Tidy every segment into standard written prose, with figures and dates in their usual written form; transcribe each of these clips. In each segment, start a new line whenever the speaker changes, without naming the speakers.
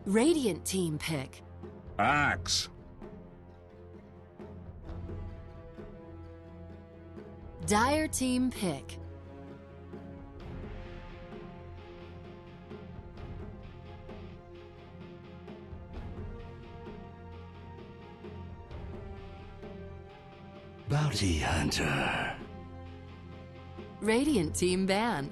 Radiant team pick.
Axe.
Dire team pick.
Bounty Hunter.
Radiant team ban.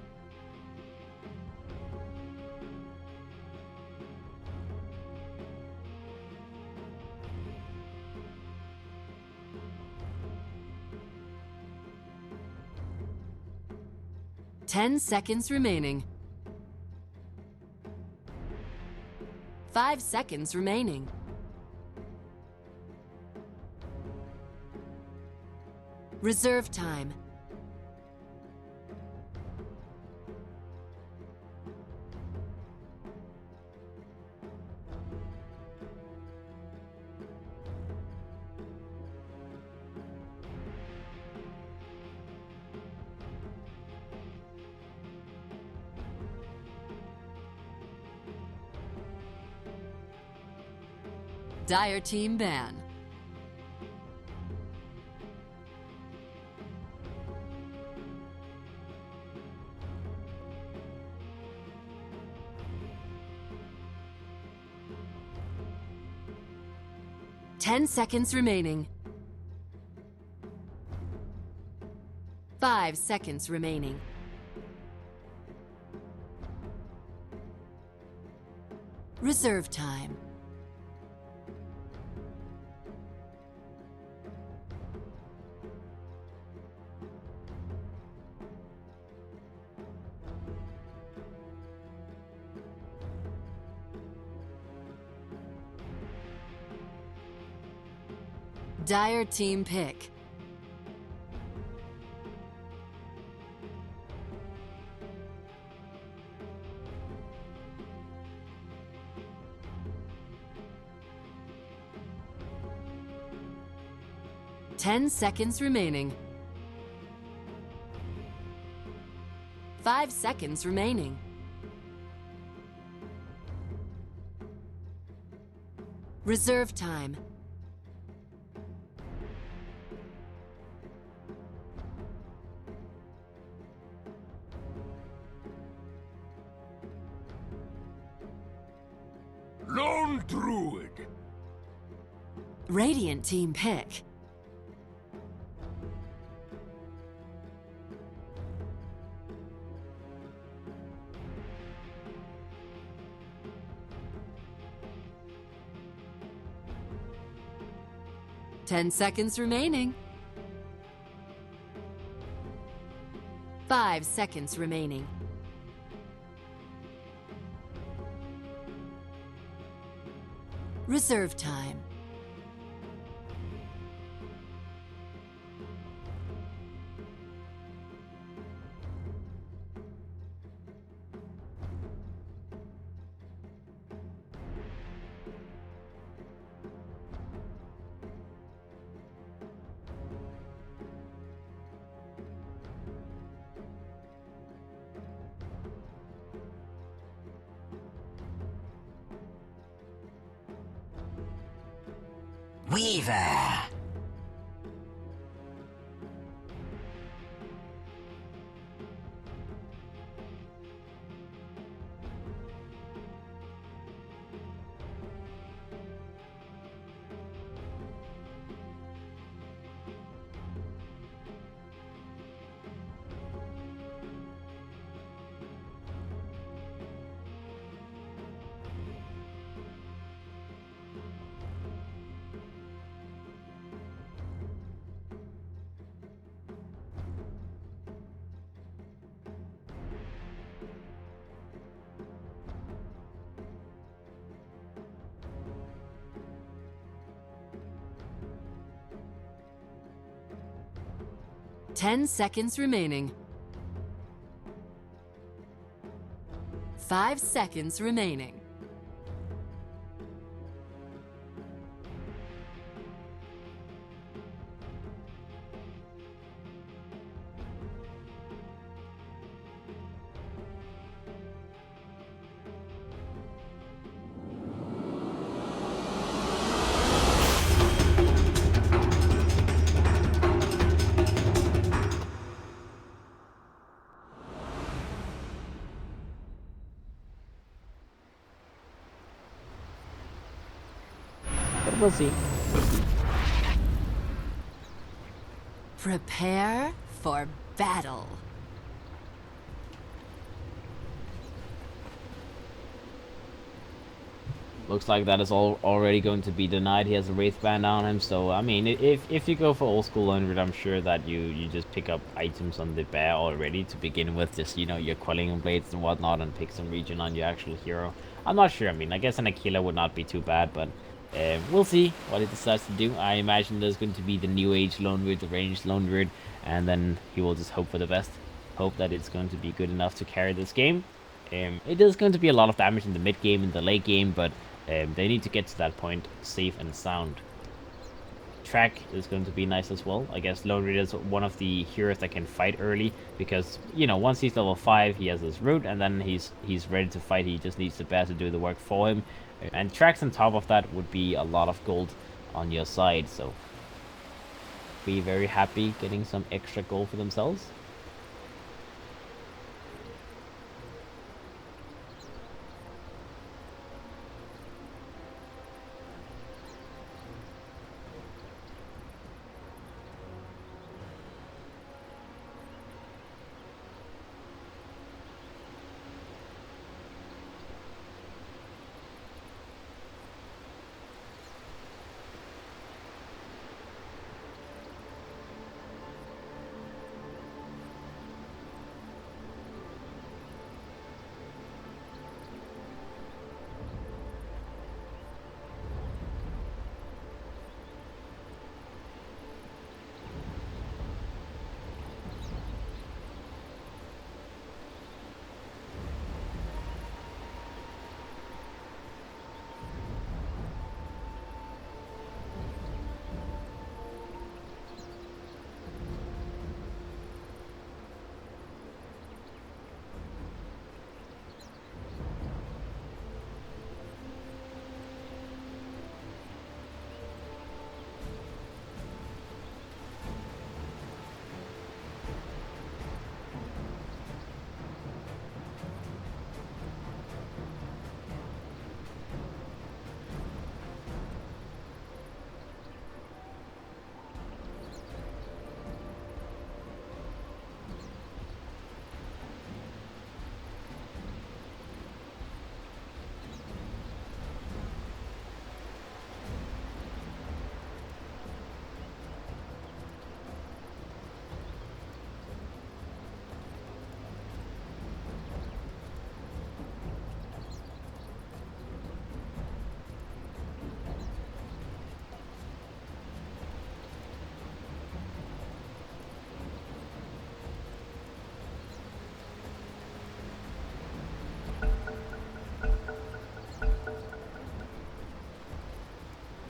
Ten seconds remaining. 5 seconds remaining. Reserve time. Dire team ban. Ten seconds remaining. 5 seconds remaining. Reserve time. Dire team pick. Ten seconds remaining. 5 seconds remaining. Reserve time.
Lone Druid.
Radiant team pick. Ten seconds remaining. 5 seconds remaining. Reserve time.
Weaver.
Ten seconds remaining. 5 seconds remaining.
We'll see.
Prepare for battle.
Looks like that is already going to be denied. He has a Wraith Band on him, so I mean, if you go for old school 100, I'm sure that you just pick up items on the bear already to begin with, just, you know, your Quelling Blades and whatnot, and pick some regen on your actual hero. I'm not sure. I mean, I guess an Aquila would not be too bad, but we'll see what he decides to do. I imagine there's going to be the New Age Lone Weird, the Ranged Lone Weird, and then he will just hope for the best. Hope that it's going to be good enough to carry this game. It is going to be a lot of damage in the mid game and the late game, but they need to get to that point safe and sound. Track is going to be nice as well. I guess Lone Reader is one of the heroes that can fight early, because, you know, once he's level 5, he has his root, and then he's ready to fight. He just needs the bear to do the work for him. And tracks on top of that would be a lot of gold on your side, so be very happy getting some extra gold for themselves.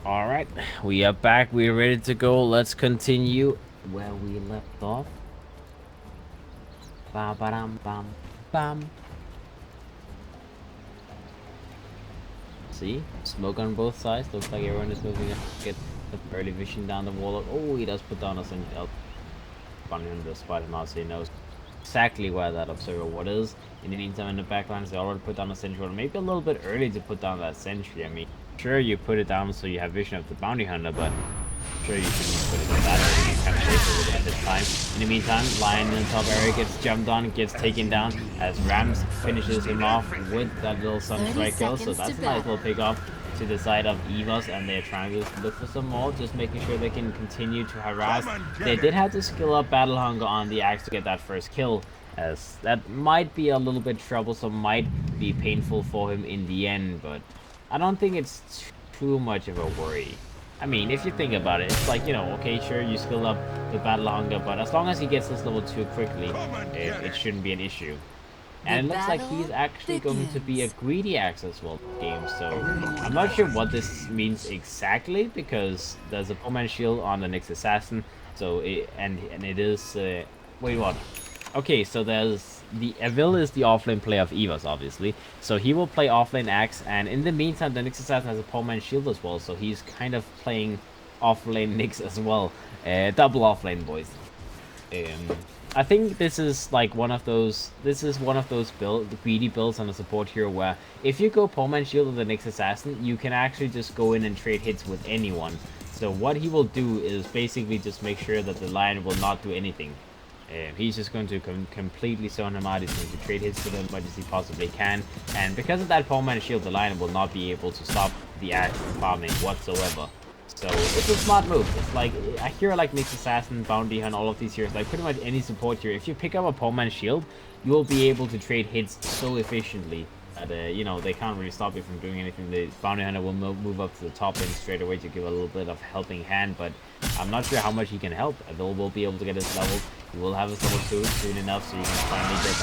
Alright, we are back. We're ready to go. Let's continue where we left off. Ba-ba-dum-bum-bum. See? Smoke on both sides. Looks like everyone is moving up. Get the early vision down the wall. Oh, he does put down a sentry. Funny in the spot and not, so he knows exactly where that observer ward is. In the meantime, in the backlines, they already put down a sentry ward. Maybe a little bit early to put down that sentry. I mean, sure, you put it down so you have vision of the bounty hunter, but sure, you shouldn't put it in that early. You kind of wait a little bit of time. In the meantime, Lion in top area gets jumped on, gets taken down as Rams finishes him off with that little Sunstrike kill. So that's a nice little pick off to the side of Evos, and they're trying to look for some more, just making sure they can continue to harass. They did have to skill up Battle Hunger on the axe to get that first kill, as that might be a little bit troublesome, might be painful for him in the end, but I don't think it's too much of a worry. I mean, if you think about it, it's like, you know, okay, sure, you skill up the Battle Hunger, but as long as he gets this level 2 quickly, it shouldn't be an issue. And it looks like he's actually going to be a greedy axe as well game, so I'm not sure what this means exactly, because there's a poor man shield on the next assassin, so it is wait, what? Okay, so there's the Evil is the offlane player of Evos, obviously, so he will play offlane axe, and in the meantime the next assassin has a poor man shield as well, so he's kind of playing offlane Nyx as well. Double offlane, boys. I think this is like one of those greedy builds on a support hero where if you go Poleman Shield with the Nyx Assassin, you can actually just go in and trade hits with anyone. So what he will do is basically just make sure that the Lion will not do anything. He's just going to completely zone him out. He's going to trade hits with him as much as he possibly can. And because of that Poleman Shield, the Lion will not be able to stop the Axe from farming whatsoever. So it's a smart move. It's like a hero like Nyx Assassin, Bounty Hunt, all of these heroes, like pretty much any support hero. If you pick up a Poleman Shield, you will be able to trade hits so efficiently that you know, they can't really stop you from doing anything. The Bounty Hunter will move up to the top lane straight away to give a little bit of helping hand, but I'm not sure how much he can help. Adol will be able to get his level. He will have his level 2 soon enough, so you can finally get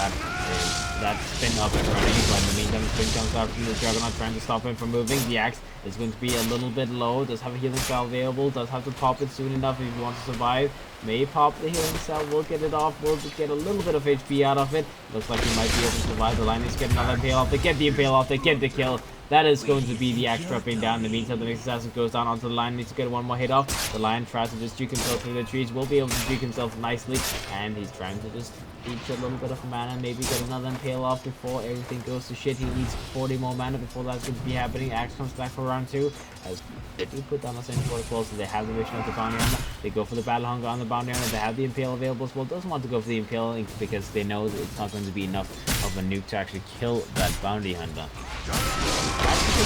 that spin up and running. But in the meantime, the spin comes out from the Juggernaut trying to stop him from moving. The Axe is going to be a little bit low. Does have a healing spell available. Does have to pop it soon enough if he wants to survive. May pop the healing cell. Will get it off. Will get a little bit of HP out of it. Looks like he might be able to survive. The line is getting another impale off. They get the impale off. They get the kill. That is going to be the Axe dropping down. In the meantime, the Nyx Assassin goes down onto the Lion, needs to get one more hit off. The Lion tries to just juke himself through the trees, will be able to juke himself nicely, and he's trying to just reach a little bit of mana, maybe get another impale off before everything goes to shit. He needs 40 more mana before that's going to be happening. Axe comes back for round 2, as they do put down the same for the close, so they have the vision of the Bounty Hunter. They go for the Battle Hunger on the Bounty Hunter. They have the impale available as well. Doesn't want to go for the impale because they know that it's not going to be enough of a nuke to actually kill that Bounty Hunter. Good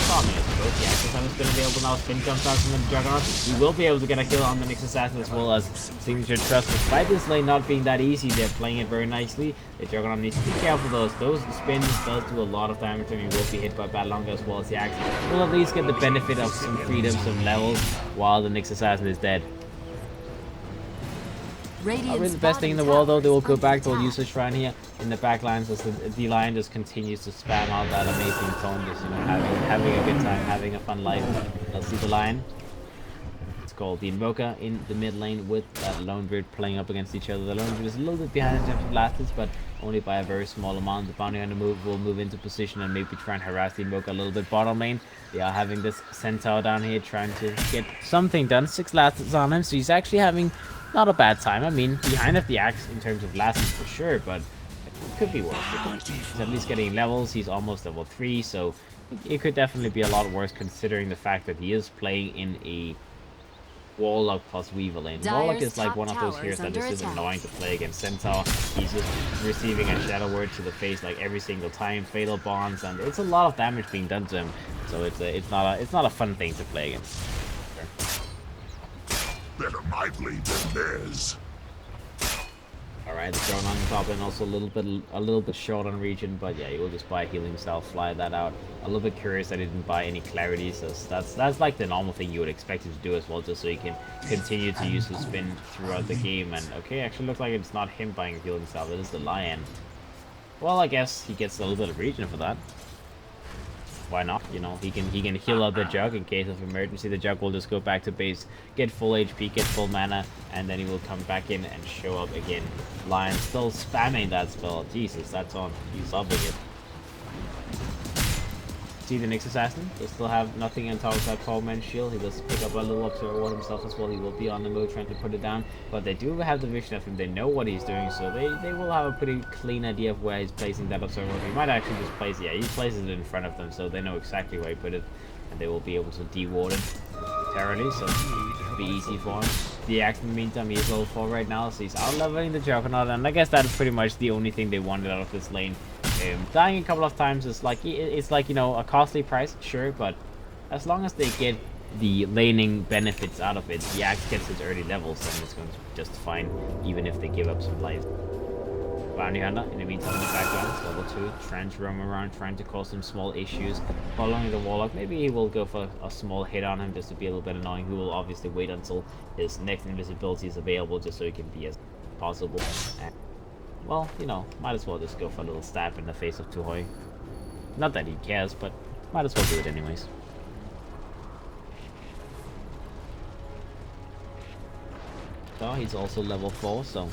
farming, I suppose. The Axe has been available now. Spin comes out from the Juggernaut. He will be able to get a kill on the Nyx Assassin as well as Signature Trust. Despite this lane not being that easy, they're playing it very nicely. The Juggernaut needs to be careful though. Those spins does do a lot of damage, and he will be hit by Battle Hunger as well as the Axe. Will at least get the benefit of some freedom, some levels, while the Nyx Assassin is dead. Not really the best thing in the world though. They will go back, they'll use the shrine here in the back lines as the Lion just continues to spam out that amazing tone, just, you know, having a good time, having a fun life. Let's see the Lion. It's called the Invoker in the mid lane with that Lone Druid playing up against each other. The Lone Druid is a little bit behind in terms of blasts, but only by a very small amount. The Bounty Hunter will move into position and maybe try and harass the Invoker a little bit bottom lane. They are having this Centaur down here trying to get something done. 6 lasts on him, so he's actually having not a bad time. I mean, behind of the Axe in terms of lasts for sure, but it could be worse. He's at least getting levels. He's almost level 3, so it could definitely be a lot worse considering the fact that he is playing in a Warlock plus Weaver lane. Warlock is like one of those heroes that is just annoying to play against Centaur. He's just receiving a Shadow Word to the face like every single time, Fatal Bonds, and it's a lot of damage being done to him. So it's not a fun thing to play against.
Better my blade than theirs.
Alright, the drone on the top and also a little bit short on region, but yeah, you will just buy healing style, fly that out. A little bit curious I didn't buy any clarity, so that's like the normal thing you would expect him to do as well, just so you can continue to use the spin throughout the game. And okay, actually looks like it's not him buying a healing style, it is the Lion. Well, I guess he gets a little bit of region for that. Why not? You know, he can heal out the Jug in case of emergency. The Jug will just go back to base, get full HP, get full mana, and then he will come back in and show up again. Lion still spamming that spell. Jesus, that's on. He's loving it. See the Nyx Assassin? They still have nothing on top of that Poleman Shield. He does pick up a little Observer Ward himself as well. He will be on the move trying to put it down. But they do have the vision of him. They know what he's doing, so they will have a pretty clean idea of where he's placing that Observer Ward. He might actually just place it. Yeah, he places it in front of them, so they know exactly where he put it. And they will be able to de-ward it terribly, so it'll be easy for him. The Axe, in the meantime, he is level 4 right now, so he's out-leveling the Juggernaut, and I guess that is pretty much the only thing they wanted out of this lane. Dying a couple of times is like, it's like, you know, a costly price, sure, but as long as they get the laning benefits out of it, the Axe gets its early levels, then it's going to be just fine, even if they give up some life. Bounty Hunter, in the meantime, in the background, is level 2, trying to roam around, trying to cause some small issues. Following the Warlock, maybe he will go for a small hit on him just to be a little bit annoying. He will obviously wait until his next invisibility is available just so he can be as possible. And, well, you know, might as well just go for a little stab in the face of Tuhoi. Not that he cares, but might as well do it anyways. So he's also level 4, so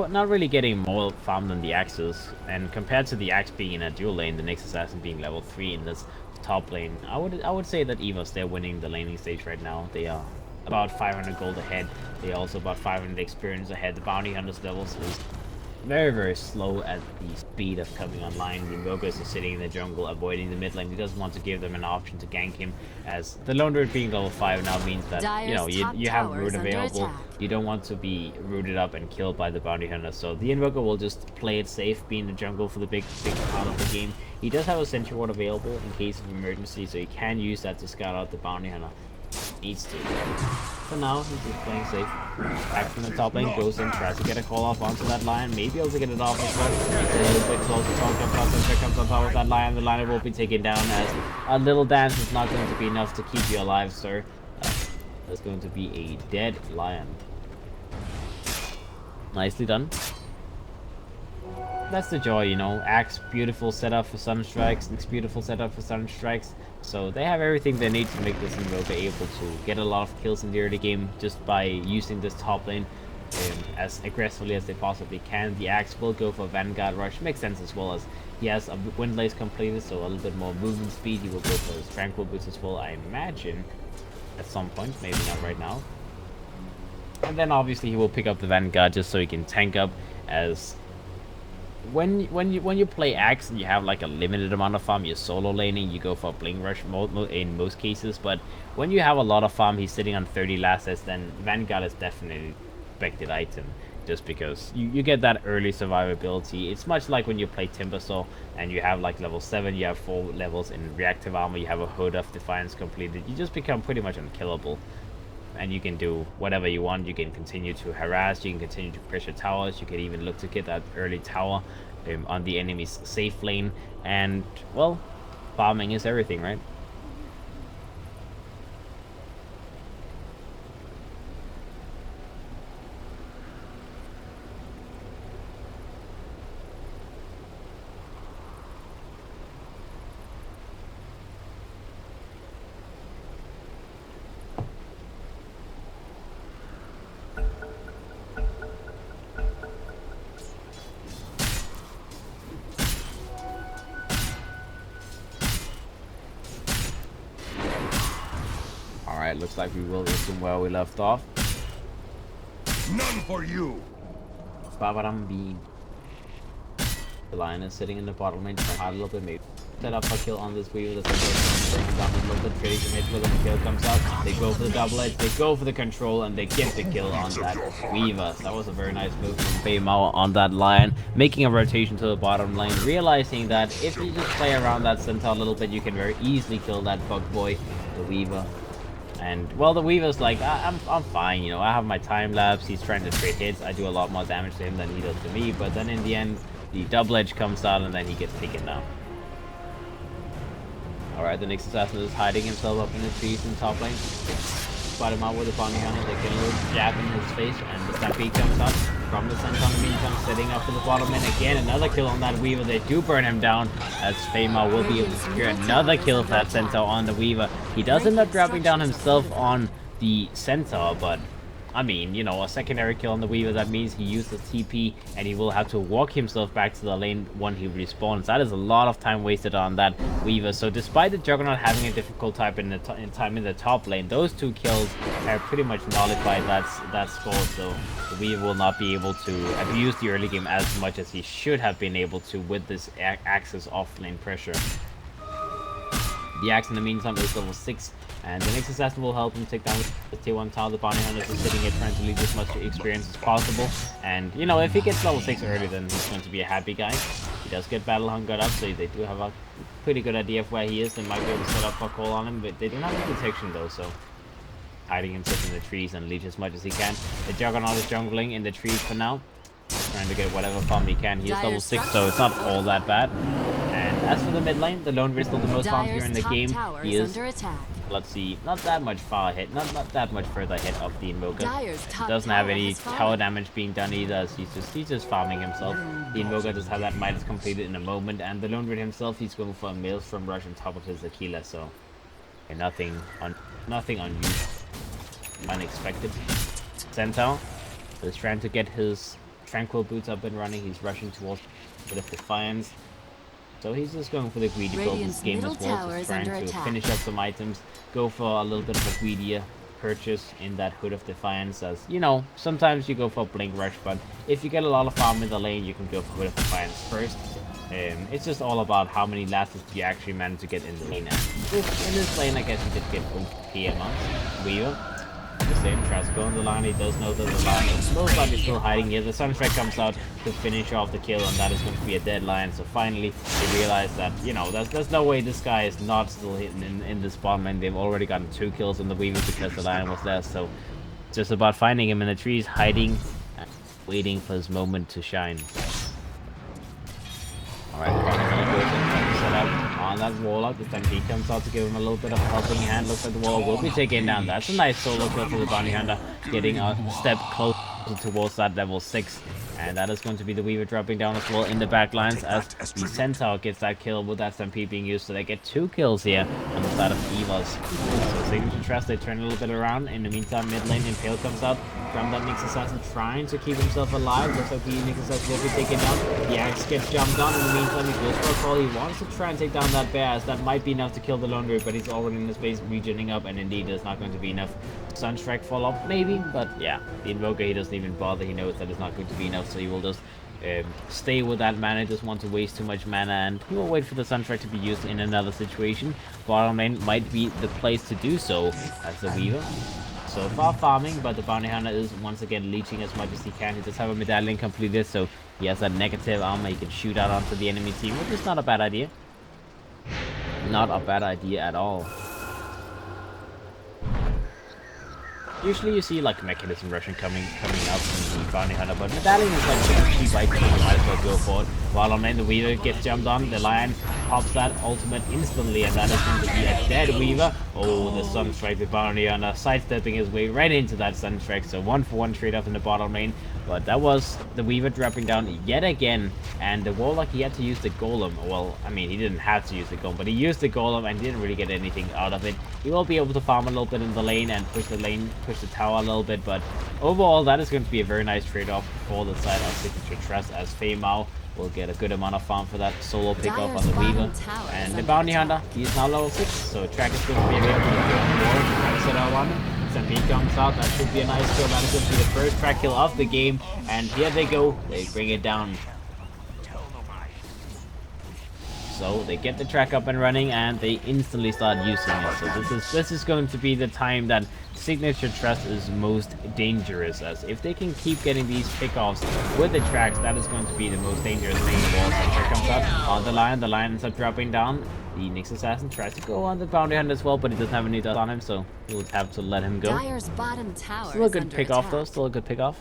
not really getting more farm than the Axes, and compared to the Axe being in a dual lane, the Nyx Assassin being level 3 in this top lane, I would say that Evos, they're winning the laning stage right now. They are about 500 gold ahead. They also about 500 experience ahead. The bounty hunters levels is very, very slow at the speed of coming online. The Invoker is sitting in the jungle, avoiding the mid lane. He doesn't want to give them an option to gank him, as the Lone Druid being level 5 now means that, you know, you have root available. You don't want to be rooted up and killed by the bounty hunter, so the Invoker will just play it safe, be in the jungle for the big part of the game. He does have a Sentry Ward available in case of emergency, so he can use that to scout out the bounty hunter. Needs to. For now, he's just playing safe. Back from the top lane, goes in, tries to get a call off onto that Lion. Maybe able to get it off as well. It's a little bit close. The Taunt comes out, Sentry comes on top of that Lion. The Lion will be taken down, as a little dance is not going to be enough to keep you alive, sir. There's going to be a dead Lion. Nicely done. That's the joy, you know. Axe, beautiful setup for Sunstrikes. It's beautiful setup for Sunstrikes. So they have everything they need to make this Invoker able to get a lot of kills in the early game just by using this top lane as aggressively as they possibly can. The Axe will go for Vanguard Rush. Makes sense as well, as he has a Windlace completed, so a little bit more movement speed. He will go for his Tranquil Boots as well, I imagine, at some point. Maybe not right now. And then obviously he will pick up the Vanguard just so he can tank up, as when you play Axe and you have like a limited amount of farm, you're solo laning, you go for Bling Rush mode in most cases. But when you have a lot of farm, he's sitting on 30 lasses, then Vanguard is definitely expected item, just because you get that early survivability. It's much like when you play Timbersaw and you have like level 7, you have 4 levels in reactive armor, you have a Hood of Defiance completed, you just become pretty much unkillable. And you can do whatever you want. You can continue to harass, you can continue to pressure towers, you can even look to get that early tower on the enemy's safe lane. And, well, farming is everything, right? Alright, looks like we will resume where we left off.
None for you.
Babaram beam. The Lion is sitting in the bottom lane, trying hard a little bit, maybe set up a kill on this Weaver. That's bring him down a little bit. Trading him when the kill comes out. They go for the double edge, they go for the control, and they get the kill on that Weaver. So that was a very nice move from Beimao on that Lion, making a rotation to the bottom lane, realizing that if you just play around that Centaur a little bit, you can very easily kill that bug boy, the Weaver. And, well, the Weaver's like, I'm fine, you know, I have my time lapse, he's trying to trade hits, I do a lot more damage to him than he does to me, but then in the end, the double edge comes out and then he gets taken down. Alright, the next assassin is hiding himself up in the trees in top lane. Spot him out with a bounty hunter, they get a little jab in his face, and the stampede comes out from the center. In the meantime, setting up for the bottom lane again, another kill on that Weaver. They do burn him down, as Feymar will be able to secure another kill for that Centaur on the Weaver. He does end up dropping down himself on the Centaur, but I mean, you know, a secondary kill on the Weaver, that means he uses TP and he will have to walk himself back to the lane when he respawns. That is a lot of time wasted on that Weaver. So despite the Juggernaut having a difficult time in the top lane, those two kills have pretty much nullified that score. So the Weaver will not be able to abuse the early game as much as he should have been able to with this Axe's off lane pressure. The Axe in the meantime is level 6, and the next assassin will help him take down the tier 1 tower. The bounty hunter is sitting here trying to leave as much experience as possible. And, you know, if he gets level 6 early, then he's going to be a happy guy. He does get battle hungered up, so they do have a pretty good idea of where he is. They might be able to set up a call on him, but they don't have any detection though, so hiding himself in the trees and leech as much as he can. The Juggernaut is jungling in the trees for now, trying to get whatever farm he can. He is level 6, so it's not all that bad. And as for the mid lane, the Lone Druid still the most farm here in the game. He is, let's see, not that much far ahead, not that much further ahead of the Invoker. Doesn't have any tower damage being done either, as he's just farming himself. The Invoker does have that Midas completed in a moment, and the Lone Druid himself, he's going for a Maelstrom Rush on top of his Aquila, so nothing unusual, unexpected. Centaur is trying to get his Tranquil Boots up and running. He's rushing towards a bit of Defiance. So he's just going for the greedy gold this game as well, just trying to finish up some items, go for a little bit of a greedier purchase in that Hood of Defiance, as you know, sometimes you go for Blink Rush, but if you get a lot of farm in the lane, you can go for Hood of Defiance first. It's just all about how many lasts you actually manage to get in the lane. And in this lane, I guess you did get OP amounts. Weaver, the same Trasco on the line. He does know that the line is most likely still hiding here. The Sunstrike comes out to finish off the kill, and that is going to be a dead line. So finally, they realize that, you know, there's no way this guy is not still hidden in this bottom lane. They've already gotten 2 kills on the Weaver because the line was there. So it's just about finding him in the trees, hiding, and waiting for his moment to shine. Alright, goes and set up on that Warlock. This time he comes out to give him a little bit of a helping hand. Looks like the Warlock will be taken down. That's a nice solo kill for the Bounty Hunter, getting a step closer towards that level 6. And that is going to be the Weaver dropping down as well in the back lines, as the Centaur gets that kill with that Stampede being used. So they get 2 kills here on the side of Evos. So Signature Trust, they turn a little bit around. In the meantime, mid lane, Impale comes out from that Nyx Assassin, trying to keep himself alive. Looks like the Nyx Assassin will be taken down. The Axe gets jumped on. In the meantime, he goes for a call. He wants to try and take down that bear, as that might be enough to kill the Lone Druid, but he's already in the space regening up, and indeed there's not going to be enough. Sunstrike follow-up, maybe, but yeah, the Invoker, he doesn't even bother. He knows that it's not going to be enough, so he will just stay with that mana. Doesn't want to waste too much mana, and he will wait for the Sunstrike to be used in another situation. Bottom lane might be the place to do so, as the Weaver. So far farming, but the Bounty Hunter is once again leeching as much as he can. He does have a medallion completed, so he has that negative armor. He can shoot out onto the enemy team, which is not a bad idea. Not a bad idea at all. Usually you see like Mechanism Russian coming up from the Bounty Hunter, but Medallion is like super cheap item, so you might as well go for it. While on lane, the Weaver gets jumped on, the Lion pops that ultimate instantly, and that is going to be a dead Weaver. Oh, the Sunstrike, the Bounty Hunter sidestepping his way right into that Sunstrike, so 1-for-1 trade off in the bottom lane. But that was the Weaver dropping down yet again, and the Warlock, he had to use the Golem. Well, I mean, he didn't have to use the Golem, but he used the Golem and didn't really get anything out of it. He will be able to farm a little bit in the lane and push the tower a little bit, but overall, that is going to be a very nice trade-off for the side of Signature Trust, as Fei Mao will get a good amount of farm for that solo pickup on the Weaver. And the Bounty Hunter, he is now level 6, so track is going to be available to go on board. Set out on him. Stampede comes out, that should be a nice kill. That is going to be the first track kill of the game, and here they go, they bring it down. So they get the track up and running, and they instantly start using it. So this is going to be the time that Signature Trust is most dangerous, as if they can keep getting these pickoffs with the tracks, that is going to be the most dangerous thing of all. So track comes out on the Lion ends up dropping down. The Nyx Assassin tries to go on the Bounty Hunter as well, but he doesn't have any dust on him, so he will have to let him go.
Dire's bottom tower
Still a good pick-off though, still a good pick-off.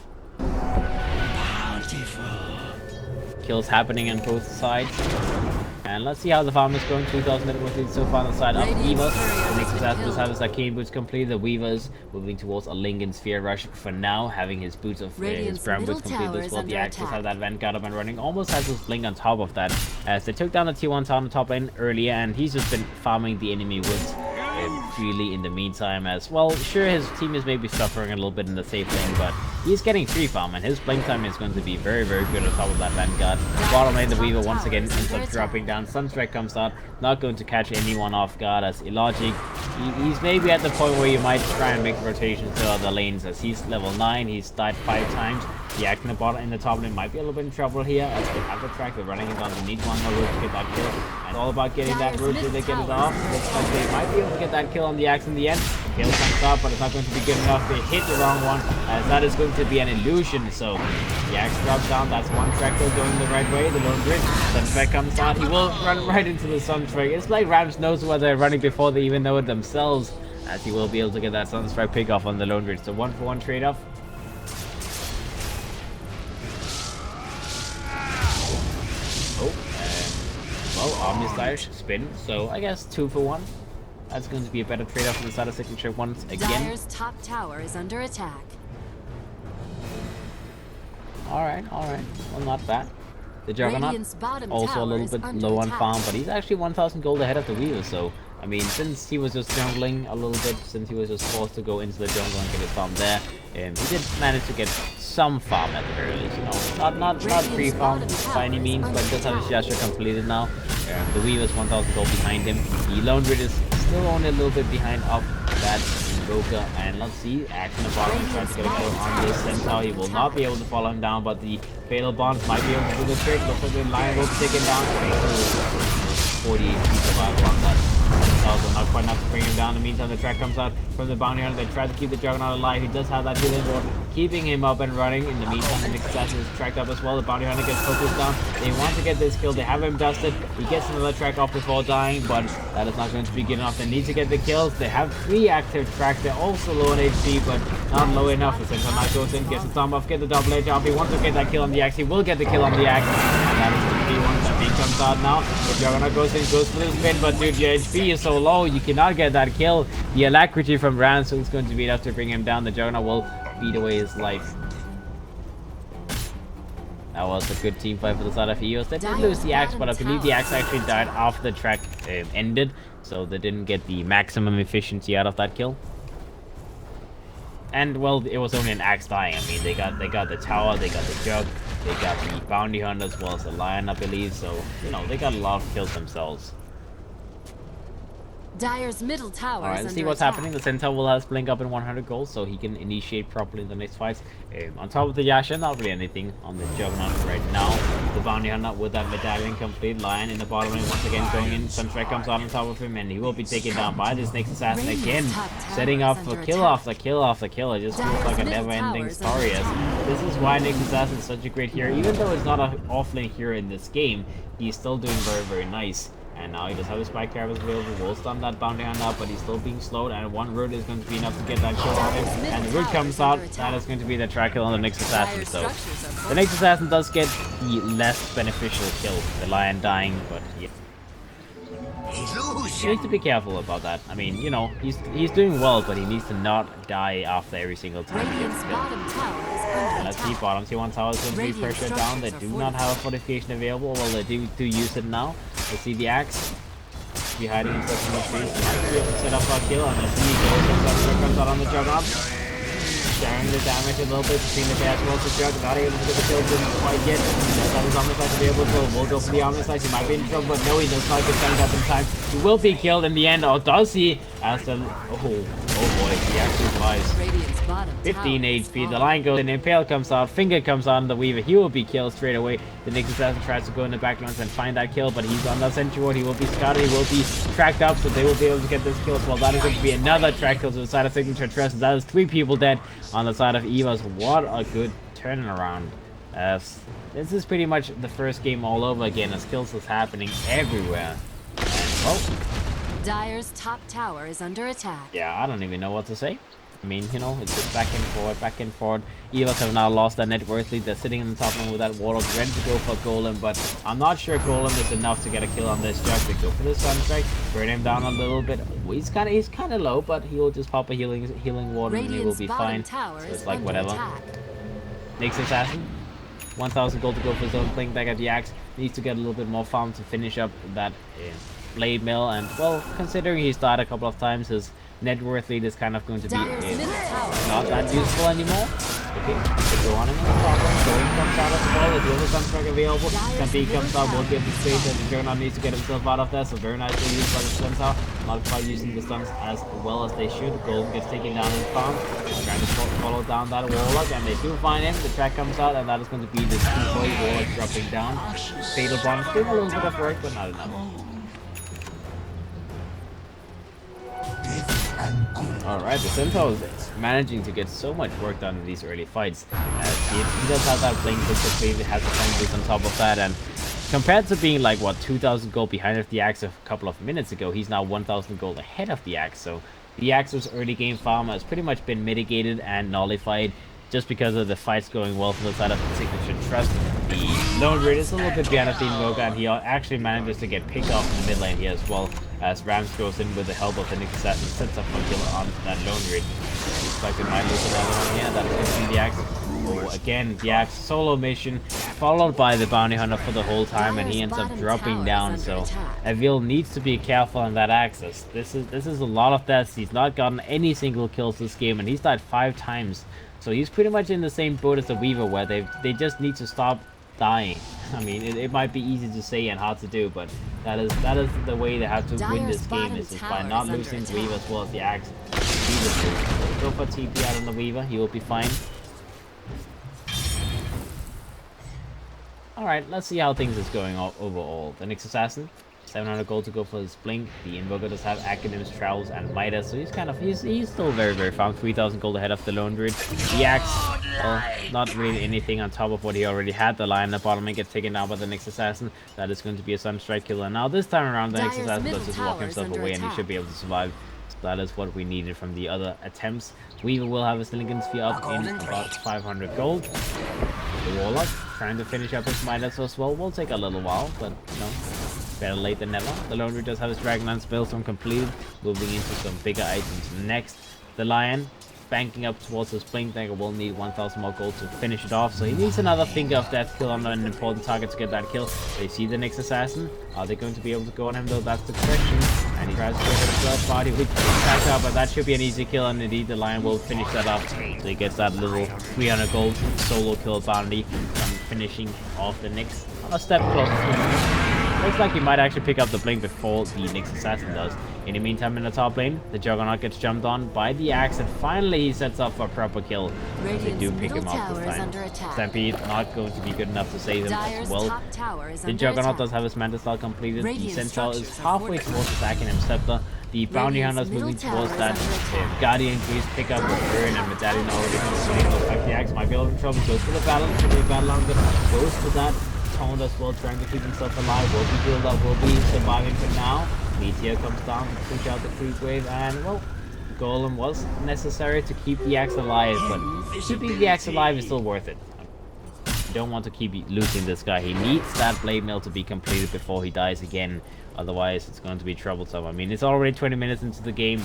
Kills happening on both sides. And let's see how the farm is going. 2,000 metal so far on the side of Evos. The Nyx Assassin does have his arcane boots complete. The Weaver is moving towards a Lincoln Sphere Rush for now, having his boots of his brown boots complete as well. The Axis have that Vanguard up and running. Almost has his blink on top of that, as they took down the T1 tower on the top lane earlier, and he's just been farming the enemy with freely in the meantime. As well, sure, his team is maybe suffering a little bit in the safe lane, but he's getting free farm, and his blink time is going to be very, very good on top of that Vanguard. Bottom lane, the Weaver once again ends up dropping down. Sunstrike comes out, not going to catch anyone off guard, as Illogic, he's maybe at the point where you might try and make rotations to other lanes, as he's level 9, he's died 5 times. The Act in the bottom in the top lane might be a little bit in trouble here, as they have the track, they're running it down. They need one more route to get that kill. And it's all about getting that route till they get it off. Looks like they might be able to get that kill on the Axe in the end. The kill comes out, but it's not going to be good enough. They hit the wrong one, as that is going to be an illusion. So the Axe drops down. That's one track though going the right way. The Lone Druid. Sunstrike comes out. He will run right into the Sunstrike. It's like Rams knows where they're running before they even know it themselves, as he will be able to get that Sunstrike pick off on the Lone Druid. So 1-for-1 trade off. Well, Omnislash spin, so I guess 2-for-1. That's going to be a better trade-off for the side of Signature once again.
Dire's top tower is under attack.
Alright. Well, not bad. The Juggernaut, also a little bit low on farm, but he's actually 1,000 gold ahead of the Weaver, so I mean, since he was just jungling a little bit, since he was just forced to go into the jungle and get his farm there, he did manage to get some farm at the very least, you know, not free farm by any means, but he does have his gesture completed now. The Weaver's 1,000 gold behind him. The Lone Druid is still only a little bit behind of that Invoker. And let's see, Axe in the bottom trying to get a kill on this Centaur. He will not be able to follow him down, but the Fatal Bonds might be able to do the trick. Looks like the Lion will be taken down. 48 feet survival on that. Also not quite enough to bring him down. In the meantime, the track comes out from the Bounty Hunter. They try to keep the Juggernaut alive. He does have that healing ward, keeping him up and running. In the meantime, the next assassin is tracked up as well. The Bounty Hunter gets focused down. They want to get this kill. They have him dusted. He gets another track off before dying, but that is not going to be good enough. They need to get the kills. They have 3 active tracks. They're also low on HP, but not low enough. The Centaur Knight goes in, gets the thumb off, get the double edge off. He wants to get that kill on the axe. He will get the kill on the axe. And that is going to be one that being comes out now. The Juggernaut goes in, goes for the spin, but dude, your HP is so low, you cannot get that kill. The alacrity from Ransom is going to be enough to bring him down. The Juggernaut will beat away his life. That was a good team fight for the side of Evos. They did lose the axe, but I believe the axe actually died after the track ended, so they didn't get the maximum efficiency out of that kill. And well, it was only an axe dying. I mean, they got the tower, they got the jug, they got the bounty hunter as well as the lion, I believe. So you know, they got a lot of kills themselves.
Dire's middle tower.
Alright, let's see what's happening. The Centaur will have Blink up in 100 gold, so he can initiate properly in the next fights. On top of the Yasha, not really anything on the Juggernaut right now. The Bounty Hunter with that medallion complete, Lion in the bottom lane once again going in. Sunstrike comes out on top of him, and he will be taken down by this next assassin again, setting up for kill after kill after kill. It just feels like a never-ending story. As this is why Next Assassin is such a great hero. Even though it's not an offlane hero in this game, he's still doing very, very nice. And now he does have his spike carriers available. Will stun that Bounty Hunter up, but he's still being slowed. And one root is going to be enough to get that kill on him. And the root comes out. That is going to be the track kill on the next assassin. So the next assassin does get the less beneficial kill, the lion dying. But yeah, he needs to be careful about that. I mean, you know, he's doing well, but he needs to not die after every single time he gets killed. Let's see, bottom tier 1 tower is going to be pressured down. They do not have a fortification available. Well, they do use it now. Let's see the axe. Be hiding himself in the trees. Set up a kill, and let's see he comes out on the Juggernaut. Sharing the damage a little bit between the gas rolls and Jug. Not able to get the kill, didn't quite yet. That's on his Omnislide to be able to go. Will go for the Omnislide. He might be in trouble, but no, he does not get sent up in time. He will be killed in the end, or does he? As the oh boy, he actually survives. 15 HP. The Lion goes in, Impale comes out, Finger comes out on the Weaver. He will be killed straight away. The next assassin tries to go in the backgrounds and find that kill, but he's on the sentry ward. He will be scouted, he will be tracked up, so they will be able to get this kill as well. That is going to be another track kill to the side of Signature Trust. That is 3 people dead on the side of Evos. What a good turnaround. This is pretty much the first game all over again, as kills is happening everywhere. And well,
Dire's top tower is under attack.
yeah, I don't even know what to say. I mean, you know, it's just back and forth, back and forth. Evos have now lost their net worth lead. They're sitting in the top lane with that Warlock ready to go for Golem, but I'm not sure Golem is enough to get a kill on this Jug. They go for the Sunstrike, burn him down a little bit. He's kind of low, but he will just pop a healing ward and he will be fine. So it's like whatever. Next assassin, 1,000 gold to go for his own Blink back at the axe. Needs to get a little bit more farm to finish up that blade mill, and well, considering he's died a couple of times, his net worth lead is kind of going to be not that useful anymore. Okay, they go on in the problem. Going comes out as well. The other Sunstrike available. Stampede comes out, will get the space, and the Juggernaut needs to get himself out of there. So very nicely used by the stuns out. Not quite using the stuns as well as they should. Golden gets taken down in farm. Trying to follow down that Warlock, and they do find him. The track comes out, and that is going to be the 2-point Warlock dropping down. Fatal Bond doing a little bit of work, but not enough. Alright, the Centaur is managing to get so much work done in these early fights. He does have that playing discipline, has the playing boost on top of that, and compared to being like, what, 2,000 gold behind of the Axe a couple of minutes ago, he's now 1,000 gold ahead of the Axe. So the Axe's early game farm has pretty much been mitigated and nullified just because of the fights going well from the side of the Signature Trust. The Lone Raid is a little bit behind of the Invoker, and he actually manages to get picked off in the mid lane here as well, as Rams goes in with the help of the Next Assassin, sets up a kill on that Lone Raid. Looks like they might lose another one here. That is going to be the Axe. Oh, again, the Axe solo mission, followed by the Bounty Hunter for the whole time, and he ends up dropping down. So Evil needs to be careful on that access. This is a lot of deaths. He's not gotten any single kills this game, and he's died 5 times. So he's pretty much in the same boat as the Weaver, where they just need to stop dying. I mean, it might be easy to say and hard to do, but that is the way they have to win this game, is just by not losing the Weaver as well as the Axe. see this move. Go for TP out on the Weaver, he will be fine. Alright, let's see how things is going overall. The next assassin, 700 gold to go for his blink. The Invoker does have Academ's Travels and Midas, so he's still very farm. 3,000 gold ahead of the Lone Druid. The Axe, well, not really anything on top of what he already had. The Lion at the bottom and get taken down by the next assassin. That is going to be a Sunstrike killer. Now this time around, the next assassin does just walk himself away and he should be able to survive. So that is what we needed from the other attempts. Weaver will have his Lincoln Sphere up in about 500 gold. The Warlock trying to finish up his Midas as well. Will take a little while, but you know, better late than never. The Lone Druid does have his Dragonlance Buildstorm completed. Moving into some bigger items next. The Lion banking up towards his Blink Dagger will need 1,000 more gold to finish it off. So he needs another Finger of Death kill on an important target to get that kill. They see the next assassin. Are they going to be able to go on him though? That's the question. And he tries to go for the third party with back up, but that should be an easy kill. And indeed, the Lion will finish that up. So he gets that little 300 gold solo kill bounty from finishing off the Nyx. A step closer to him. Looks like he might actually pick up the Blink before the Nyx assassin does. In the meantime, in the top lane, the Juggernaut gets jumped on by the Axe, and finally he sets up for a proper kill. They do pick him up this time. Stampede not going to be good enough to save him as well. The Juggernaut does have his Mantis Style completed. The Centaur is halfway towards attacking him Scepter. The Bounty Hunter is moving towards that. Guardian Grease pick up with Burn and Medallion already complete. Looks like the Axe might be a little in trouble. Goes for the balance. The Battle Hunter goes for that. Taunt as well, trying to keep himself alive. Will be healed up, will be surviving for now. Meteor comes down to push out the creep wave, and well, Golem was necessary to keep the Axe alive, but keeping the Axe alive is still worth it. You don't want to keep losing this guy. He needs that Blade Mail to be completed before he dies again. Otherwise, it's going to be troublesome. I mean, it's already 20 minutes into the game.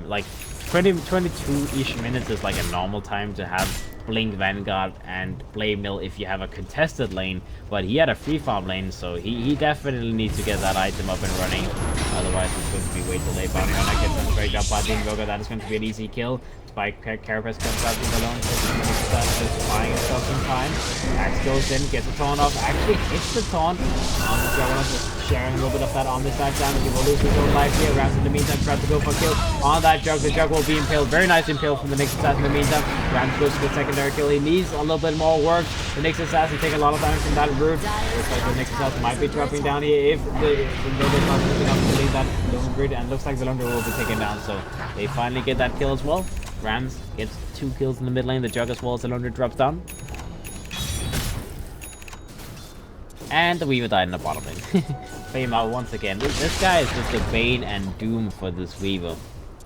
Like 22-ish minutes is like a normal time to have Blink Vanguard and Blade Mill if you have a contested lane, but he had a free farm lane, so he definitely needs to get that item up and running. Otherwise, it's going to be way too late. Bounty Hunter gets him straight up by the Invoker. That is going to be an easy kill. Spike Carapace comes out with alone, just buying himself some time. Axe goes in, gets a taunt off, actually hits the taunt. Juggernaut just sharing a little bit of that on this side damage. He will lose his own life here. Rams in the meantime tries to go for a kill on that Jug. The Jug will be impaled. Very nice impale from the Nyx assassin in the meantime. Rams goes for the secondary kill. He needs a little bit more work. The Nyx assassin taking a lot of damage from that root. Looks like the Nyx assassin might be dropping down here if the Invoker is not moving up to lead that Lone Druid, and looks like the Lone Druid will be taken down. So they finally get that kill as well. Rams gets 2 kills in the mid lane. The Jug as well as the Lone Druid drops down. And the Weaver died in the bottom lane. Fame out once again. This guy is just a bane and doom for this Weaver.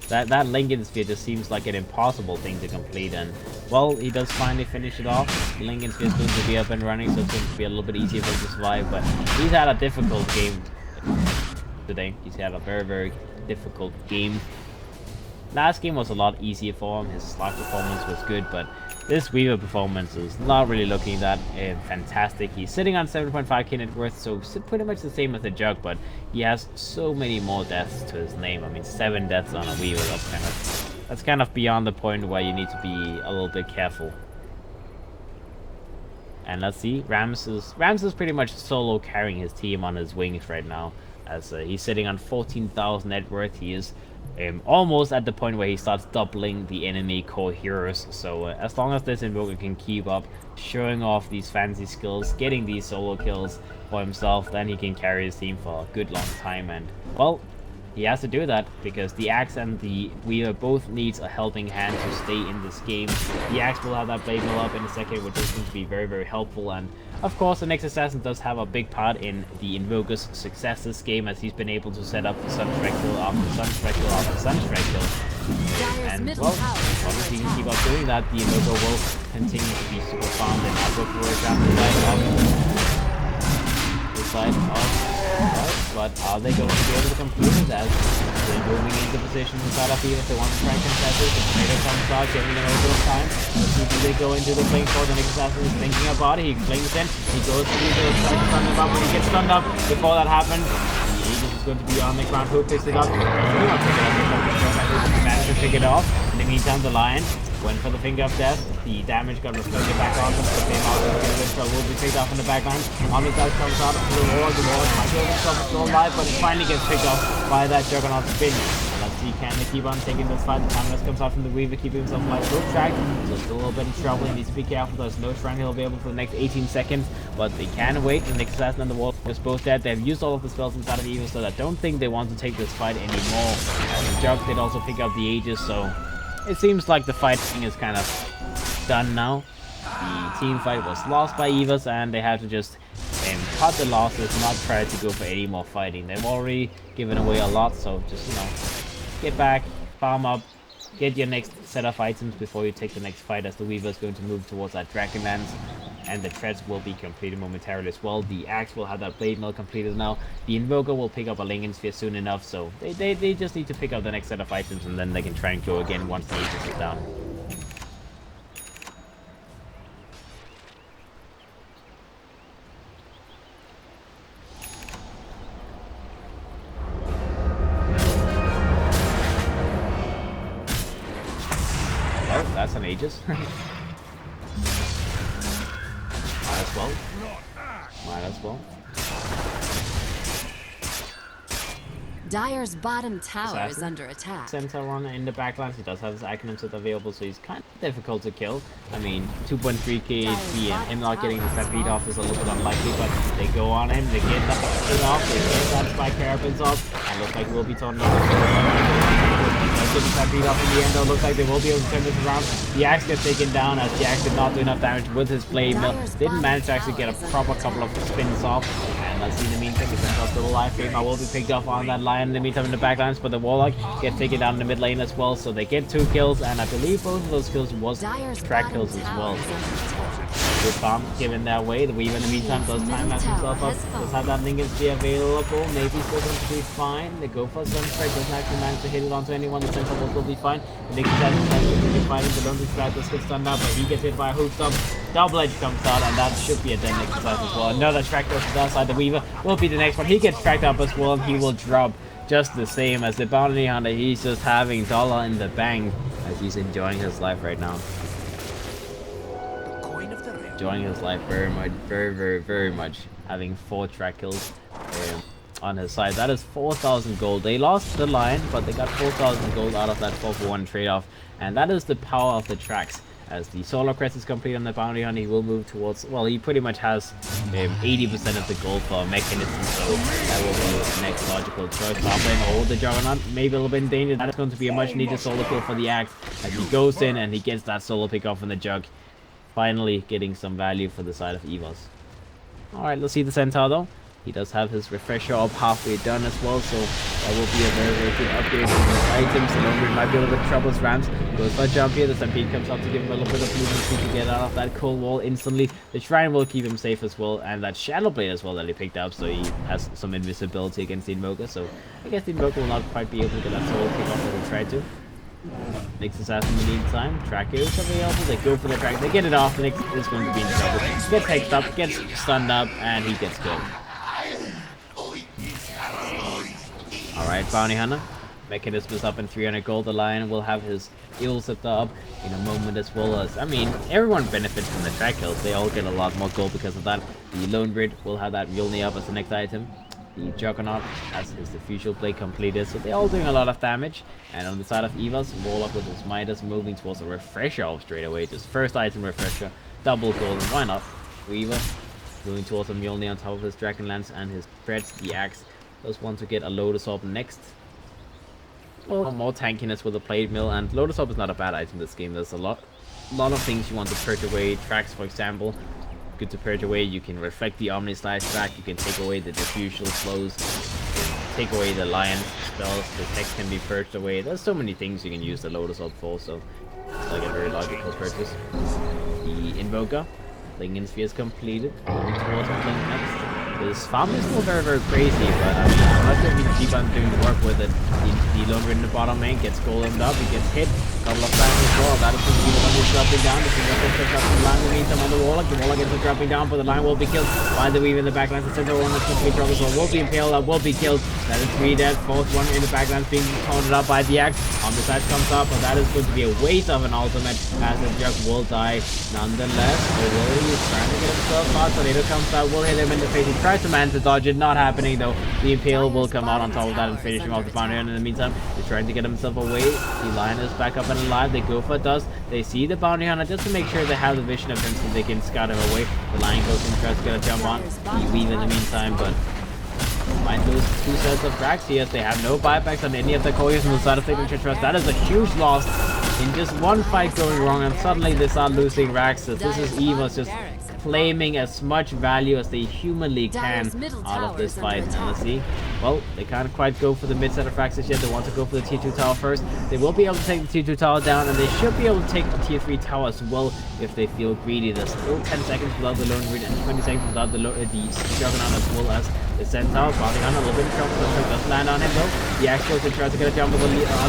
That Lincoln Sphere just seems like an impossible thing to complete, and well, he does finally finish it off. The Lincoln Sphere is going to be up and running, so it's going to be a little bit easier for him to survive, but he's had a difficult game today. He's had a very difficult game. Last game was a lot easier for him. His slot performance was good, but this Weaver performance is not really looking that fantastic. He's sitting on 7.5k net worth, so pretty much the same as the Jug, but he has so many more deaths to his name. I mean, 7 deaths on a Weaver, that's kind of beyond the point where you need to be a little bit careful. And let's see, Rams is pretty much solo carrying his team on his wings right now, as he's sitting on 14,000 net worth. He is almost at the point where he starts doubling the enemy core heroes. So as long as this Invoker can keep up showing off these fancy skills, getting these solo kills for himself, then he can carry his team for a good long time. And well, he has to do that because the Axe and the Weaver both needs a helping hand to stay in this game. The Axe will have that Blade Mill up in a second, which is going to be very helpful. And of course, the Nyx assassin does have a big part in the Invoker's success this game, as he's been able to set up the Sunstrike kill after Sunstrike kill after Sunstrike kill. And well, obviously he can keep up doing that. The Invoker will continue to be super farmed, and I'll go for the side of but are they going to be able to complete it as they're moving into position inside of here? If they want to try and contest it, the Tomato comes out, giving them a little bit of time. Let's see if they go into the blink for the Nyx assassin is thinking about it. He blinks in, he goes to the try to stun him up. When he gets stunned up, before that happens, the Aegis is going to be on the ground. Who picks it up? He won't pick it up. He managed to pick it off. In the meantime, the Lion went for the Finger of Death. The damage got reflected back on him. The flame out will be picked off in the background. Omnicide comes out of the wall. The wall might go himself still alive, but it finally gets picked off by that Juggernaut spin. And let's see, can they keep on taking this fight? The Timeless comes out from the Weaver, keeping himself alive, still tracked, so still a little bit in trouble. He needs to be careful. There's no shrine he'll be able for the next 18 seconds, but they can wait. The next assassin on the wall is both dead. They've used all of the spells inside of Evos, so I don't think they want to take this fight anymore. As the Jug did also pick up the Aegis, so it seems like the fighting is kind of done now. The team fight was lost by Evos, and they have to just cut the losses, not try to go for any more fighting. They've already given away a lot, so just, you know, get back, farm up, get your next set of items before you take the next fight, as the Weaver is going to move towards that Dragonlance, and the threats will be completed momentarily as well. The Axe will have that Blade Mill completed now. The Invoker will pick up a Lincoln Sphere soon enough, so they just need to pick up the next set of items, and then they can try and go again once the Aegis is down. Oh, that's an Aegis. Might as well. Might as well.
Dire's bottom tower is under attack.
Centaur one in the backlines. He does have his Acronym set available, so he's kind of difficult to kill. I mean, 2.3k HP and him not getting the Stampede off is a little bit unlikely, but they go on him, they get that thing off, they get that Spike Carabins off, and looks like we'll be turning the Stampede off in the end, though. Looks like they will be able to turn this around. The Axe gets taken down, as the Axe did not do enough damage with his Blade Mill. Didn't manage to actually get a proper couple of spins off. And let's see, in the meantime, the still alive. Freema will be picked off on that Lion in the meantime in the backlines, but the Warlock gets taken down in the mid lane as well, so they get 2 kills, and I believe both of those kills was track kills as well. Good farm given their way. The Weaver in the meantime does time match himself up. Does have that Lincoln Sphere available. Maybe still going to be fine. They go for Sunstrike. Doesn't actually manage to hit it onto anyone. The Centaur will still be fine. The Nick is be fighting. The Lonely Strike just gets stunned out, but he gets hit by a hook stomp. Double Edge comes out, and that should be a dead exercise as well. Another track goes to the outside. The Weaver will be the next one. He gets tracked up as well, and he will drop just the same as the Bounty Hunter. He's just having dollar in the bank as he's enjoying his life right now. Enjoying his life very much, very much. Having 4 track kills on his side. That is 4,000 gold. They lost the Lion, but they got 4,000 gold out of that 4-for-1 trade-off. And that is the power of the tracks. As the Solar Crest is complete on the Bounty Hunter, he will move towards, well, he pretty much has 80% of the gold for Mechanism, so that will be the next logical choice. Or the Juggernaut, maybe a little bit in danger. That is going to be a much needed solo kill for the Axe, as he goes in and he gets that solo pick off on the Jug. Finally getting some value for the side of Evos. Alright, let's see the Centaur though. He does have his refresher up halfway done as well, so that will be a very good upgrade on his items. The Lone Grid might be a little bit trouble. Rams goes for a jump here. The Stampede comes up to give him a little bit of movement speed to get out of that cold wall instantly. The Shrine will keep him safe as well, and that Shadow Blade as well that he picked up, so he has some invisibility against the Invoker. So I guess the Invoker will not quite be able to get that solo kick off that he tried to. Next assassin in the meantime, track is available, they go for the track, they get it off, the next is going to be in trouble. Gets hexed up, gets stunned up, and he gets killed. Alright, Bounty Hunter. Mechanism is up in 300 gold. The Lion will have his Ill Scepter up in a moment, as well as, I mean, everyone benefits from the track kills. They all get a lot more gold because of that. The Lone Grid will have that Mjolnir up as the next item. The Juggernaut has his Diffusal Blade completed, so they're all doing a lot of damage. And on the side of Evos, Warlock with his Midas moving towards a Refresher off straight away. Just first item Refresher, double gold, and why not? Weaver moving towards a Mjolnir on top of his Dragonlance and his threats. The Axe does want to get a Lotus Orb next. Well, more tankiness with a Blade Mill, and Lotus Orb is not a bad item in this game. There's a lot of things you want to purge away. Tracks, for example, good to purge away. You can reflect the Omni Slice track, you can take away the Diffusal flows, take away the Lion spells, the text can be purged away. There's so many things you can use the Lotus Orb for, so it's like a very logical purchase. The Invoker, Lincoln Sphere is completed, moving towards Blink next. His farm is still very crazy, but I mean, I'm not sure if he can keep on doing the work with it. The Lone Grid in the bottom lane gets golden up, he gets hit a couple of times as well. That is going to be the one who's dropping down. The Finger picks up the line in the meantime on the Warlock. The Warlock ends up dropping down, but the line will be killed by the Weave in the backline. The Centaur one is going to be trouble, so will be impaled, will be killed. That is 3 dead, 4th one in the backline being taunted up by the Axe. On the side comes up, but that is going to be a waste of an ultimate, as the Jug will die nonetheless. He's trying to get himself out. Tornado comes out, will hit him in the face. He tries to man to dodge it, not happening though. The Impale will come out on top of that and finish him off the bounty hunter. In the meantime, he's trying to get himself away. The lion is back up and alive. They go for a dust. They see the bounty hunter just to make sure they have the vision of him so they can scout him away. The lion goes and tries to get a jump on. He weave in the meantime, but might lose 2 sets of frags here. They have no buybacks on any of the couriers on the side of Signature Trust. That is a huge loss in just one fight going wrong, and suddenly they start losing rags. So this is Evos just claiming as much value as they humanly can out of this fight. And let's see. Well, they can't quite go for the mid set of frags yet. They want to go for the tier 2 tower first. They will be able to take the tier 2 tower down, and they should be able to take the tier 3 tower as well if they feel greedy. There's still 10 seconds without the lone read and 20 seconds without the juggernaut as well as the centaur. Bounty hunter a little bit in trouble. The trick does land on him though. The axe goes to try to get a jump on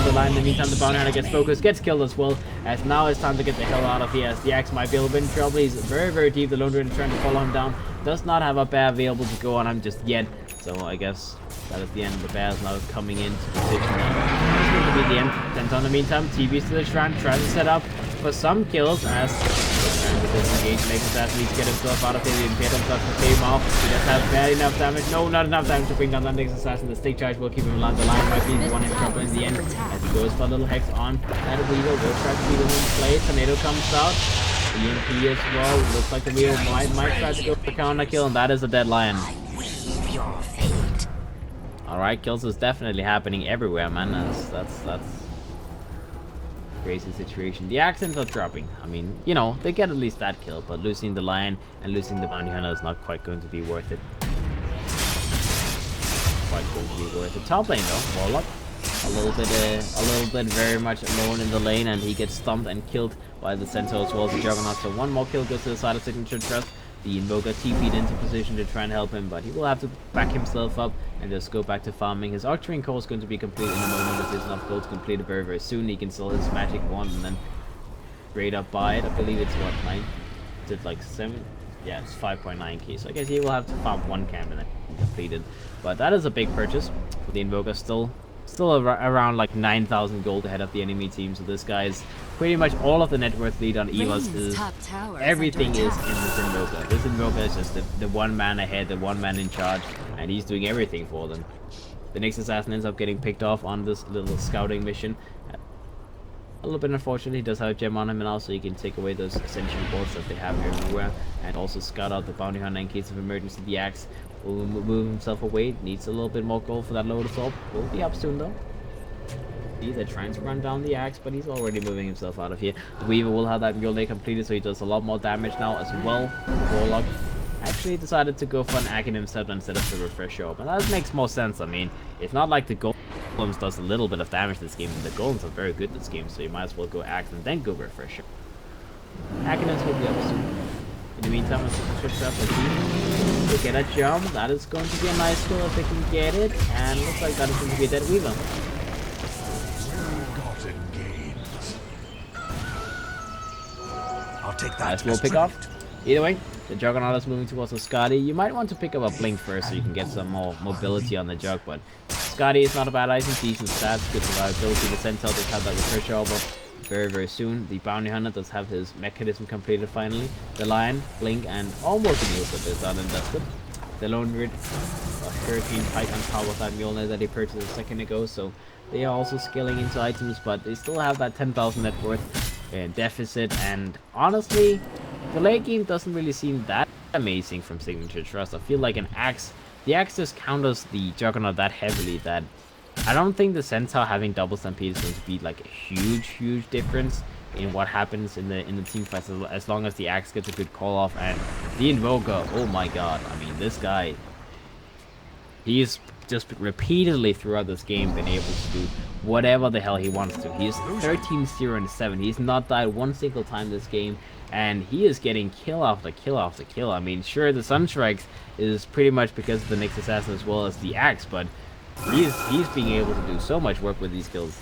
the line. In the meantime, the bounty hunter gets focused, gets killed as well. As now it's time to get the hell out of here. As the axe might be a little bit in trouble. He's very, very deep. The lone reader trying to follow him down. Does not have a bear available to go on him just yet. So I guess that is the end. The bear is now coming into position. That's going to be the end. Centaur in the meantime, TV's to the shrine, tries to set up for some kills as disengage, makes his ass needs to get himself out of here. The Imperial starts to pay him off. He does have barely enough damage. No, not enough damage to bring down that next assassin. The stick charge will keep him alive. The lion might be the one in trouble in the end as he goes for a little hex on that Weaver. Will try to beat him in play. Tornado comes out. The EMP as well. Looks like the Weaver might try to go for counter kill, and that is a dead lion. Alright, kills is definitely happening everywhere, man. That's crazy situation. The accents are dropping. I mean, you know, they get at least that kill, but losing the lion and losing the bounty hunter is not quite going to be worth it. Top lane though, Warlock, a little bit very much alone in the lane, and he gets stumped and killed by the centaur as well as the juggernaut. So one more kill goes to the side of Signature Trust. The Invoker TP'd into position to try and help him, but he will have to back himself up and just go back to farming. His Archery Core is going to be complete in a moment, with his enough gold completed very, very soon. He can sell his magic wand and then straight up buy it. I believe it's what, 9? Is it like 7? Yeah, it's 5.9k. So I guess he will have to farm 1 camp and then completed. But that is a big purchase for the Invoker. Still around like 9,000 gold ahead of the enemy team. So this guy is pretty much all of the net worth lead on Evos. Is everything is in this Invoker. This Invoker is just the one man ahead, the one man in charge, and he's doing everything for them. The next assassin ends up getting picked off on this little scouting mission. A little bit unfortunate. He does have a gem on him, and also he can take away those ascension boards that they have everywhere, and also scout out the bounty hunter in case of emergency. The axe will move himself away. Needs a little bit more gold for that load assault. Will be up soon though. See, they're trying to run down the axe, but he's already moving himself out of here. The Weaver will have that Mule Day completed, so he does a lot more damage now as well. Warlock actually decided to go for an Akin himself instead of the Refresher Orb, and that makes more sense. I mean, it's not like the Golems does a little bit of damage this game, and the Golems are very good this game, so you might as well go Axe and then go Refresher. Akinens will be up soon. In the meantime, let's switch up and see. They get a jump. That is going to be a nice kill if they can get it, and looks like that is going to be a dead Weaver.
I'll take that.
Nice little pick off. Either way, the Juggernaut is moving towards the Scotty. You might want to pick up a Blink first so you can get some more mobility on the Jug, but Scotty is not a bad item. Decent stats, good survivability. The Centaur does have that Refresher Orb very, very soon. The Bounty Hunter does have his mechanism completed finally. The Lion, Blink, and almost a Mule is done and dusted. The Lone Rid, a Hurricane Pike on top of that Mjolnir that he purchased a second ago, so they are also scaling into items, but they still have that 10,000 net worth deficit, and honestly, the late game doesn't really seem that amazing from Signature Trust. I feel like the axe just counters the Juggernaut that heavily that I don't think the Centaur having double stampede is going to be like a huge difference in what happens in the team fights, as long as the axe gets a good call off. And the Invoker, oh my god, I mean, this guy, he's just repeatedly throughout this game been able to do whatever the hell he wants to. He's 13-0-7. He's not died one single time this game, and he is getting kill after kill after kill. I mean, sure, the Sunstrikes is pretty much because of the next assassin as well as the axe, but he's being able to do so much work with these kills.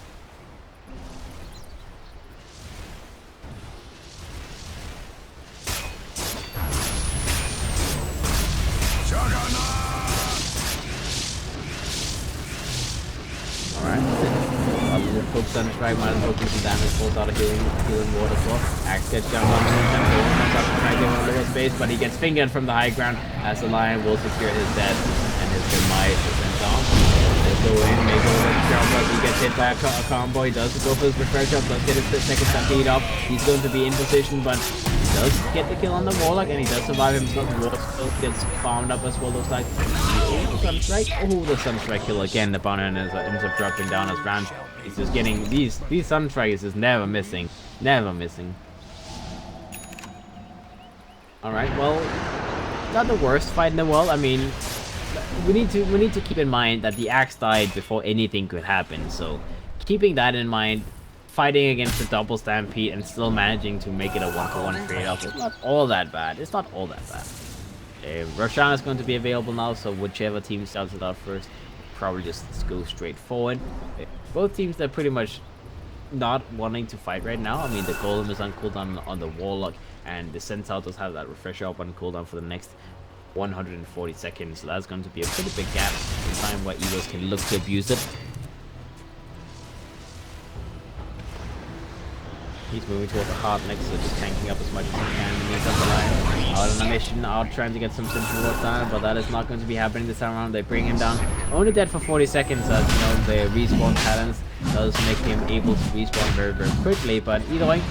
Focus on the strike, might as well do some damage, pulls out a healing ward as well. Axe gets jumped on the temple, comes up to try to get him a little space, but he gets fingered from the high ground as the Lion will secure his death and his demise is sent on. go in, make a little jump, but he gets hit by a combo. He does go for his refresh up, does get his second stampede up. He's going to be in position, but does get the kill on the Warlock, and he does survive himself. Warlock still gets farmed up as well, looks like. Oh, the Sunstrike. Oh, the Sunstrike kill again. The Bounty Hunter ends up dropping down as Ram. He's just getting these Sunstrikes is never missing. Never missing. Alright, well, not the worst fight in the world. I mean, we need to keep in mind that the axe died before anything could happen, so keeping that in mind, fighting against the double stampede and still managing to make it a 1-for-1 trade-off is not all that bad. It's not all that bad. Roshan is going to be available now, so whichever team starts it out first, probably just go straight forward. Both teams are pretty much not wanting to fight right now. I mean, the Golem is on cooldown on the Warlock, and the Centaur does have that refresher up on cooldown for the next 140 seconds, so that's going to be a pretty big gap in time where Evos can look to abuse it. He's moving towards the hard next, so just tanking up as much as he can in the meantime. The line out on a mission, out trying to get some Sentinel Wards down, but that is not going to be happening this time around. They bring him down, only dead for 40 seconds, as you know, the respawn patterns does make him able to respawn very, very quickly, but either way,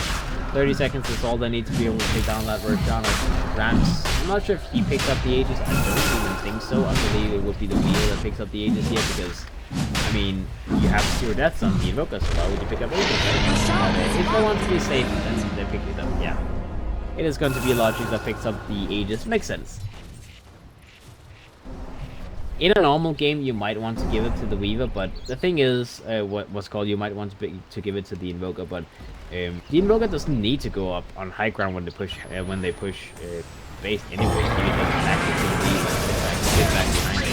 30 seconds is all they need to be able to take down that Roshan of Rams. I'm not sure if he picks up the Aegis, I don't even think so. I believe it would be the wheel that picks up the Aegis here, because I mean, you have 0 deaths on the Invoker, so why would you pick up Aegis? Right? If they want to be safe, then they pick it up, yeah. It is going to be Logic that picks up the Aegis, makes sense. In a normal game, you might want to give it to the Weaver, but the thing is, what's called, you might want to give it to the Invoker, but the Invoker doesn't need to go up on high ground when they push base anyway. He doesn't actually to the Weaver, get back behind him.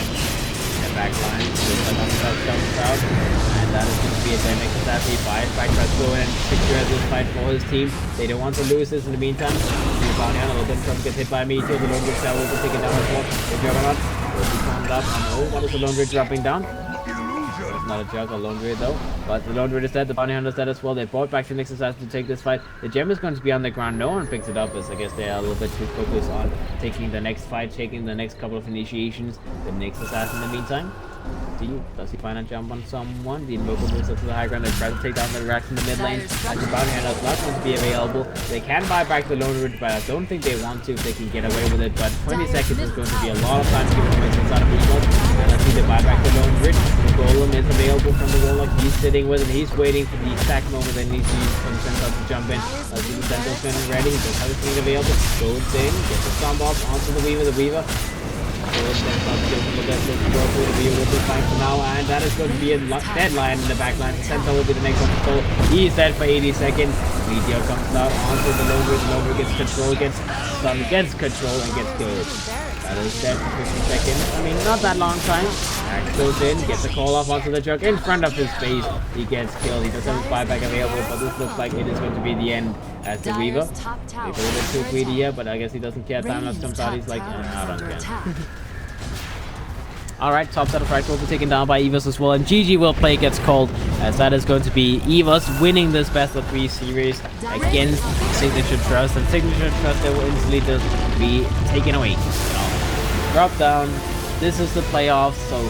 Back line, comes out, and that is going to be a damage capacity. Back tries to go in and secure this fight for his team. They don't want to lose this in the meantime. The Bounty Hunter will then try to get hit by a meteor. The Lone Ridge Cell will be taken down as well. The Juggernaut will be caught up. Oh, what is the Lone Ridge dropping down? It's not a Jug, a Lone Ridge though. But the Lone Ridge is dead, the Bounty Hunter is dead as well. They brought back the next assassin to take this fight. The gem is going to be on the ground. No one picks it up, as I guess they are a little bit too focused on taking the next fight, taking the next couple of initiations. The next assassin in the meantime. Does he find a jump on someone? The Invoker moves up to the high ground. They try to take down the racks in the mid lane. And the Bounty Hunter is not going to be available. They can buy back the Lone Ridge, but I don't think they want to if they can get away with it. But 20 seconds is going to be a lot of time to give away inside of Evos. And let's see they buy back the Lone Ridge. The Golem is available from the Warlock. He's sitting with it. He's waiting for the exact moment they need to use for the Centaur to jump in. Let's see the Centaur's been ready. He does have his thing available. Goes in, gets the stomp off onto the Weaver. The Weaver the Weaver will be fine for now, and that is going to be a dead line in the back line. The Centaur will be the next one to go. He's dead for 80 seconds. Meteor comes out onto the Lone Ridge. Lone Ridge gets control, gets control, and gets killed. That is dead for 50 seconds. I mean, not that long time. Axe goes in, gets a call off onto the Jug in front of his face. He gets killed. He does have his buyback available, but this looks like it is going to be the end as the Weaver. They go a little too greedy here, but I guess he doesn't care. Time comes out. He's like, I don't care. Alright, top set of fights will be taken down by Evos as well, and GG will play gets called, as that is going to be Evos winning this best of 3 series against Signature Trust, and Signature Trust they will instantly just be taken away. Drop down. This is the playoffs, so